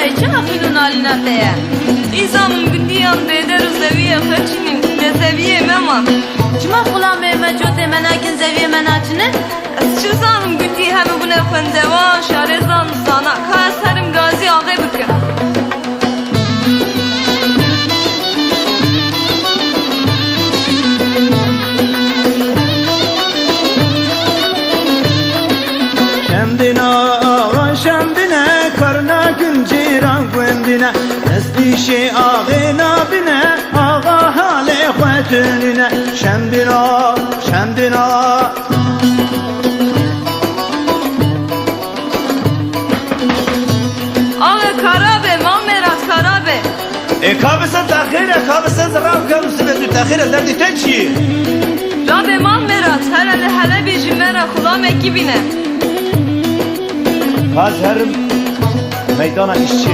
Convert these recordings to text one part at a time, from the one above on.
ای چه خیلون آلینا تیه İzamın gündiyam beder zeviye kaçınım ne seviye memam. چما خلا میمه جوته مناکن زویه مناچنه Şızanım gündi hemi bu nefendevan şarezan sana kaserim gazi ağa bükü. Şemdina ağa şemdine karna günciran gündine Esdişi ağına bine ağa hale xwetününe Şemdina şemdina Ağa karabe mamerat karabe. Kabısa tahire kabısa zırav kabısa ve tahire derdi teçi Rabe mamerat herhalde hele bir jimera kulam ekibine. Hazırım meydana işçi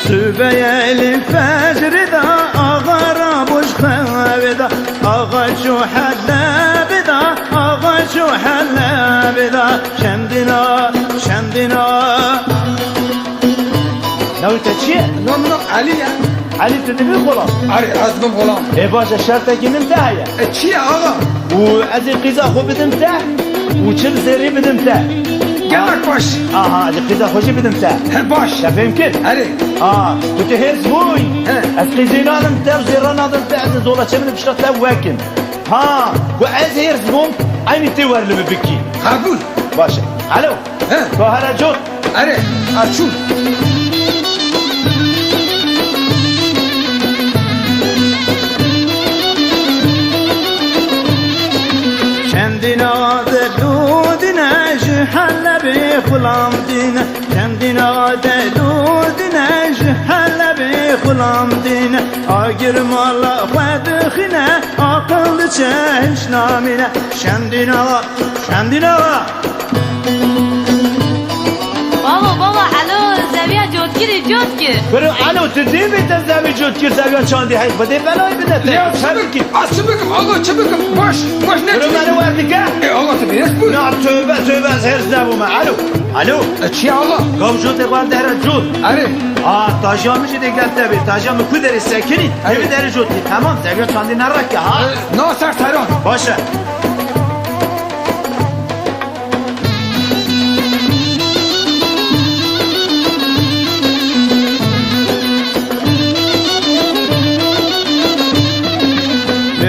Sübeyeli fecri da ağara boş kaveda Ağa şu helle da ağa şu helle da Şemdina şemdina Navita çi? نو علی یا Ali tedbir kolam علی عزم غلام başa şartaki nimtahya چی آقا وعزي قيزا خو بدم تاع وشل زري بدم تاع گلک باش اها عزي قيزا خوشي بدم تاع هر باش فاهم كيف؟ علی كنت هيرز بوي ها. از قيزينا نم تاع زيرانا نم تاع زولا شمن بشرط لا واكن ها وعز هيرز بوم عيني تور اللي ببكي قبول باشا الو ها. وهلا جوت علی ارچون kendine deludine jihelle bi kulam dine kendine deludine jihelle bi kulam dine agir mala khadkhine aql çeş namine kendine بابا بابا الو زویه جوتگیری جوتگیر برو الو تدیبی تزاوی جوت کر زاویه چاندی هی بده بلای بده یا çabuk az çabuk آقا çabuk باش باش نه برو منو وردگه آقا تو بیرس بود نه توبه از هرز نبومه الو چی آقا قام جوت اقوار دهره جوت علی تاجیا میشه دیگر تبی تاجیا مکو داری سکنی تبی داری جوتی tamam زاویه چاندی نرکه ها ناصر تهران باشه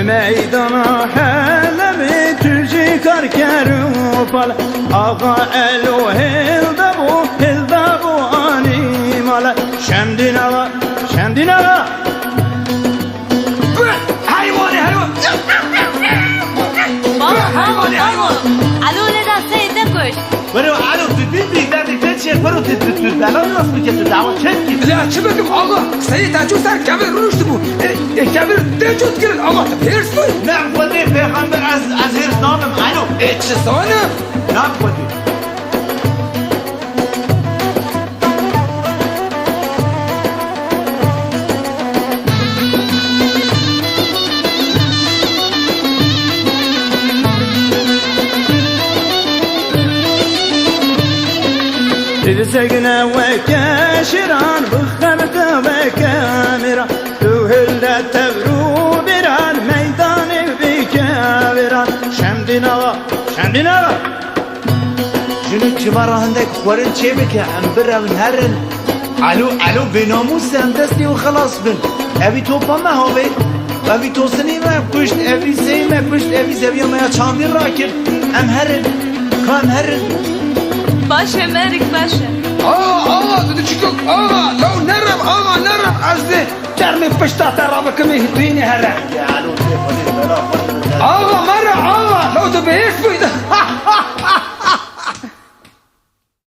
meydana hele mi tücü karkeru pal ağa elo hilda bu animala şemdina hayvani hayvan بابا بابا بابا الو لدا سیده کش برو الو تدین بیدردی تچه برو تدین الان راست میگه تو دعوا چند کی لا çabuk آقا سید تاجو سر کبیر رشد بود کبیر تجود کرد آقا تو بیرس بود نه خودی پیغمبر از هرز نامم الو چه سانه نه خودی ترسقنا وكاشران بخرت وكاميرا تهلا تبرو بران ميدان بكاميرا شمدنا شنو كبار عندك ورن شبك امبرا ونهرن الو بناموس هندسني وخلاص بن ابي توبا ما هو بي ابي توصني ما كشت ابي سي ما كشت ابي زبيا ما چاندي راكب ام هرن كان هرن Başe merik başe. آقا تو چیکو آقا لو نرم آقا نرم از ده جرم پشتا ترابه کمی هدوینی هره آقا مرة آقا لو تو بهش بود